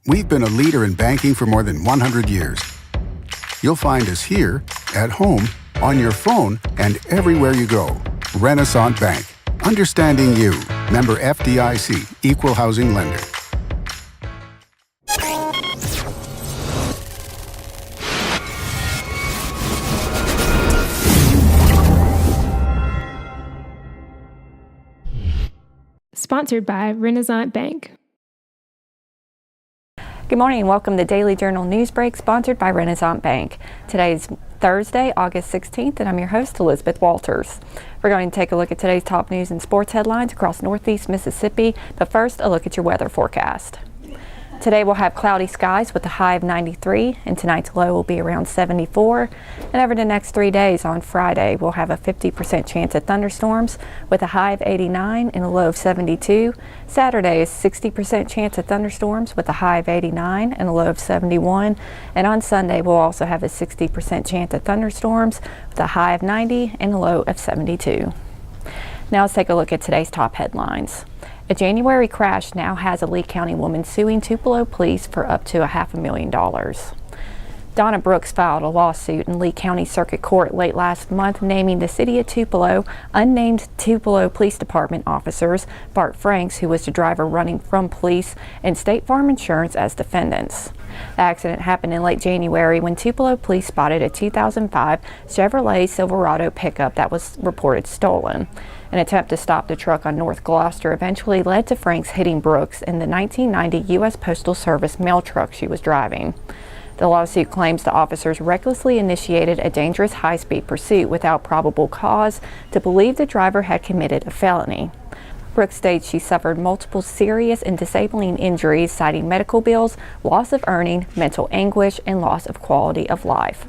We've been a leader in banking for more than 100 years. You'll find us here, at home, on your phone, and everywhere you go. Renaissance Bank. Understanding you. Member FDIC. Equal housing lender. Sponsored by Renaissance Bank. Good morning and welcome to Daily Journal Newsbreak, sponsored by Renaissance Bank. Today's Thursday, August 16th, and I'm your host, Elizabeth Walters. We're going to take a look at today's top news and sports headlines across Northeast Mississippi, but first, a look at your weather forecast. Today we'll have cloudy skies with a high of 93, and tonight's low will be around 74. And over the next 3 days, on Friday, we'll have a 50% chance of thunderstorms with a high of 89 and a low of 72. Saturday is 60% chance of thunderstorms with a high of 89 and a low of 71. And on Sunday, we'll also have a 60% chance of thunderstorms with a high of 90 and a low of 72. Now let's take a look at today's top headlines. A January crash now has a Lee County woman suing Tupelo Police for up to $500,000. Donna Brooks filed a lawsuit in Lee County Circuit Court late last month naming the city of Tupelo unnamed Tupelo Police Department officers, Bart Franks, who was the driver running from police, and State Farm Insurance as defendants. The accident happened in late January when Tupelo Police spotted a 2005 Chevrolet Silverado pickup that was reported stolen. An attempt to stop the truck on North Gloucester eventually led to Franks hitting Brooks in the 1990 U.S. Postal Service mail truck she was driving. The lawsuit claims the officers recklessly initiated a dangerous high-speed pursuit without probable cause to believe the driver had committed a felony. Brooks states she suffered multiple serious and disabling injuries, citing medical bills, loss of earning, mental anguish, and loss of quality of life.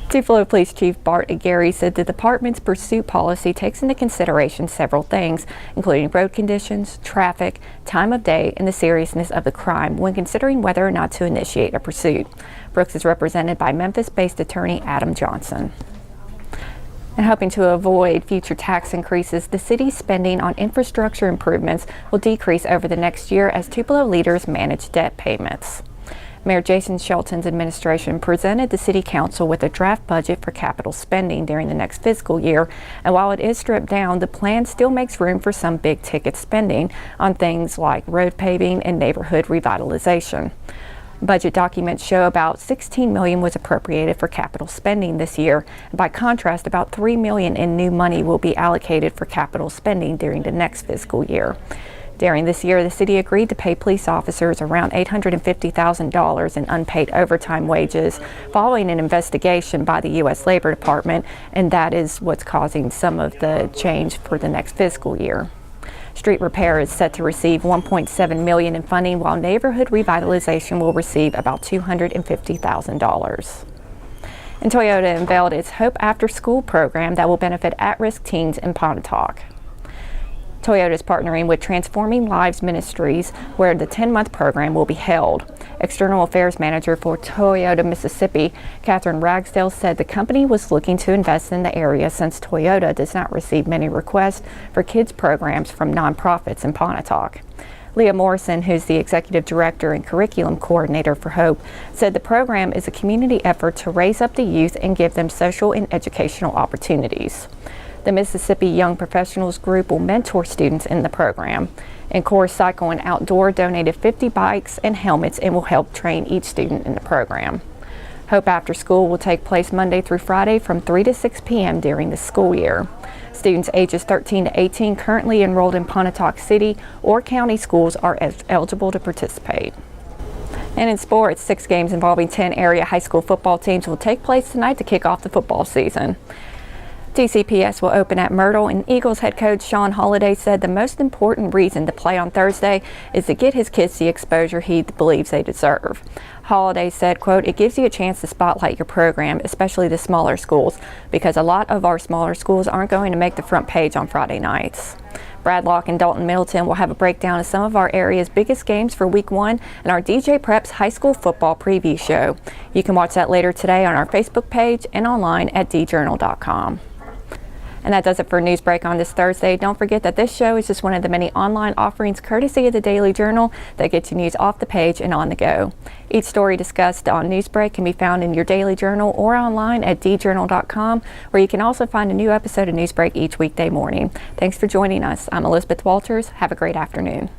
Tupelo Police Chief Bart Aguirre said the department's pursuit policy takes into consideration several things, including road conditions, traffic, time of day, and the seriousness of the crime when considering whether or not to initiate a pursuit. Brooks is represented by Memphis-based attorney Adam Johnson. And hoping to avoid future tax increases, the city's spending on infrastructure improvements will decrease over the next year as Tupelo leaders manage debt payments. Mayor Jason Shelton's administration presented the City Council with a draft budget for capital spending during the next fiscal year, and while it is stripped down, the plan still makes room for some big-ticket spending on things like road paving and neighborhood revitalization. Budget documents show about $16 million was appropriated for capital spending this year. By contrast, about $3 million in new money will be allocated for capital spending during the next fiscal year. During this year, the city agreed to pay police officers around $850,000 in unpaid overtime wages following an investigation by the U.S. Labor Department, and that is what's causing some of the change for the next fiscal year. Street repair is set to receive $1.7 million in funding, while neighborhood revitalization will receive about $250,000. And Toyota unveiled its Hope After School program that will benefit at-risk teens in Pontotoc. Toyota is partnering with Transforming Lives Ministries, where the 10-month program will be held. External Affairs Manager for Toyota Mississippi, Catherine Ragsdale, said the company was looking to invest in the area since Toyota does not receive many requests for kids programs from nonprofits in Pontotoc. Leah Morrison, who's the Executive Director and Curriculum Coordinator for Hope, said the program is a community effort to raise up the youth and give them social and educational opportunities. The Mississippi Young Professionals Group will mentor students in the program. And Core Cycle and Outdoor donated 50 bikes and helmets and will help train each student in the program. Hope After School will take place Monday through Friday from 3 to 6 p.m. during the school year. Students ages 13 to 18 currently enrolled in Pontotoc City or county schools are eligible to participate. And in sports, 6 games involving 10 area high school football teams will take place tonight to kick off the football season. TCPS will open at Myrtle, and Eagles head coach Sean Holliday said the most important reason to play on Thursday is to get his kids the exposure he believes they deserve. Holliday said, quote, "It gives you a chance to spotlight your program, especially the smaller schools, because a lot of our smaller schools aren't going to make the front page on Friday nights." Bradlock and Dalton Middleton will have a breakdown of some of our area's biggest games for Week 1 and our DJ Preps High School Football Preview Show. You can watch that later today on our Facebook page and online at djournal.com. And that does it for Newsbreak on this Thursday. Don't forget that this show is just one of the many online offerings courtesy of the Daily Journal that gets you news off the page and on the go. Each story discussed on Newsbreak can be found in your Daily Journal or online at djournal.com, where you can also find a new episode of Newsbreak each weekday morning. Thanks for joining us. I'm Elizabeth Walters. Have a great afternoon.